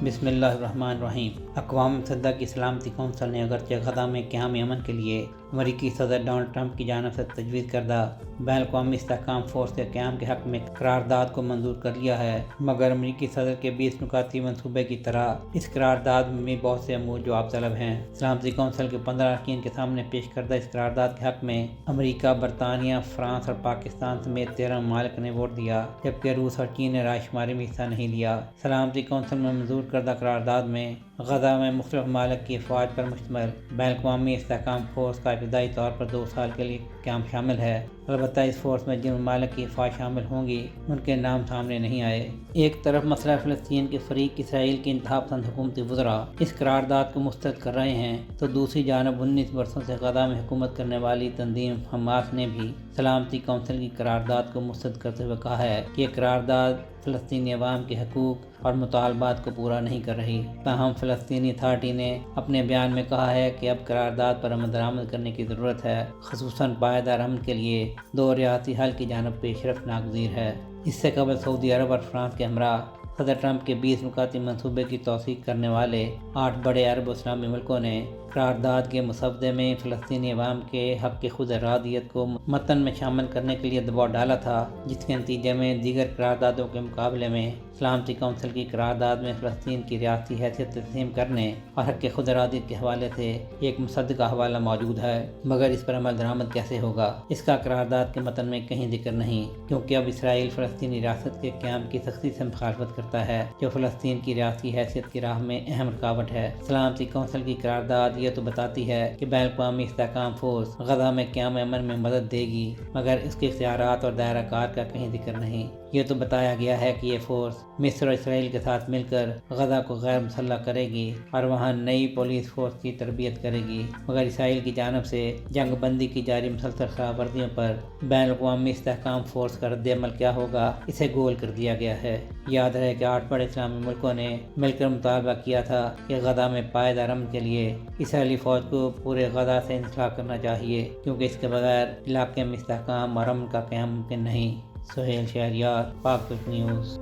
بسم اللہ الرحمن الرحیم۔ اقوام متحدہ کی سلامتی کونسل نے اگرچہ غزہ میں قیام امن کے لیے امریکی صدر ڈونلڈ ٹرمپ کی جانب سے تجویز کردہ بین الاقوامی استحکام فورس کے قیام کے حق میں قرارداد کو منظور کر لیا ہے، مگر امریکی صدر کے 20 نکاتی منصوبے کی طرح اس قرارداد میں بھی بہت سے امور جواب طلب ہیں۔ سلامتی کونسل کے 15 ارکین کے سامنے پیش کردہ اس قرارداد کے حق میں امریکہ، برطانیہ، فرانس اور پاکستان سمیت 13 ممالک نے ووٹ دیا، جبکہ روس اور چین نے رائے شماری میں حصہ نہیں لیا۔ سلامتی کونسل میں منظور کردہ قرارداد میں غزہ میں مختلف ممالک کی افواج پر مشتمل بین الاقوامی استحکام فورس کا ابتدائی طور پر 2 سال کے لیے قیام شامل ہے۔ البتہ اس فورس میں جن ممالک کی افواج شامل ہوں گی ان کے نام سامنے نہیں آئے۔ ایک طرف مسئلہ فلسطین کے فریق اسرائیل کی انتہا پسند حکومتی وزراء اس قرارداد کو مسترد کر رہے ہیں، تو دوسری جانب 19 برسوں سے غزہ میں حکومت کرنے والی تنظیم حماس نے بھی سلامتی کونسل کی قرارداد کو مسترد کرتے ہوئے کہا ہے کہ یہ قرارداد فلسطینی عوام کے حقوق اور مطالبات کو پورا نہیں کر رہی۔ تاہم فلسطینی اتھارٹی نے اپنے بیان میں کہا ہے کہ اب قرارداد پر عمل درآمد کرنے کی ضرورت ہے، خصوصاً پائیدار امن کے لیے 2 ریاستی حل کی جانب پیش رفت ناگزیر ہے۔ اس سے قبل سعودی عرب اور فرانس کے ہمراہ صدر ٹرمپ کے 20 نکاتی منصوبے کی توثیق کرنے والے 8 بڑے عرب و اسلامی ملکوں نے قرارداد کے مسودے میں فلسطینی عوام کے حق کی خود ارادیت کو متن میں شامل کرنے کے لیے دباؤ ڈالا تھا، جس کے نتیجے میں دیگر قراردادوں کے مقابلے میں سلامتی کونسل کی قرارداد میں فلسطین کی ریاستی حیثیت تسلیم کرنے اور حق خود ارادیت کے حوالے سے ایک مصدقہ حوالہ موجود ہے، مگر اس پر عمل درآمد کیسے ہوگا، اس کا قرارداد کے متن میں کہیں ذکر نہیں، کیونکہ اب اسرائیل فلسطینی ریاست کے قیام کی سختی سے مخالفت کرتا ہے، جو فلسطین کی ریاستی حیثیت کی راہ میں اہم رکاوٹ ہے۔ سلامتی کونسل کی قرارداد یہ تو بتاتی ہے کہ بین الاقوامی استحکام فورس غزہ میں قیام امن میں مدد دے گی، مگر اس کے اختیارات اور دائرہ کار کا کہیں ذکر نہیں۔ یہ تو بتایا گیا ہے کہ یہ فورس مصر اور اسرائیل کے ساتھ مل کر غزہ کو غیر مسلح کرے گی اور وہاں نئی پولیس فورس کی تربیت کرے گی، مگر اسرائیل کی جانب سے جنگ بندی کی جاری مسلسل خلاف ورزیوں پر بین الاقوامی استحکام فورس کا رد عمل کیا ہوگا، اسے گول کر دیا گیا ہے۔ یاد رہے کہ 8 بڑے اسلامی ملکوں نے مل کر مطالبہ کیا تھا کہ غزہ میں پائیدار امن کے لیے اسرائیلی فوج کو پورے غزہ سے انسلاخ کرنا چاہیے، کیونکہ اس کے بغیر علاقے میں استحکام اور امن کا قیام ممکن نہیں۔ سہیل شہریار، پاک ترک نیوز۔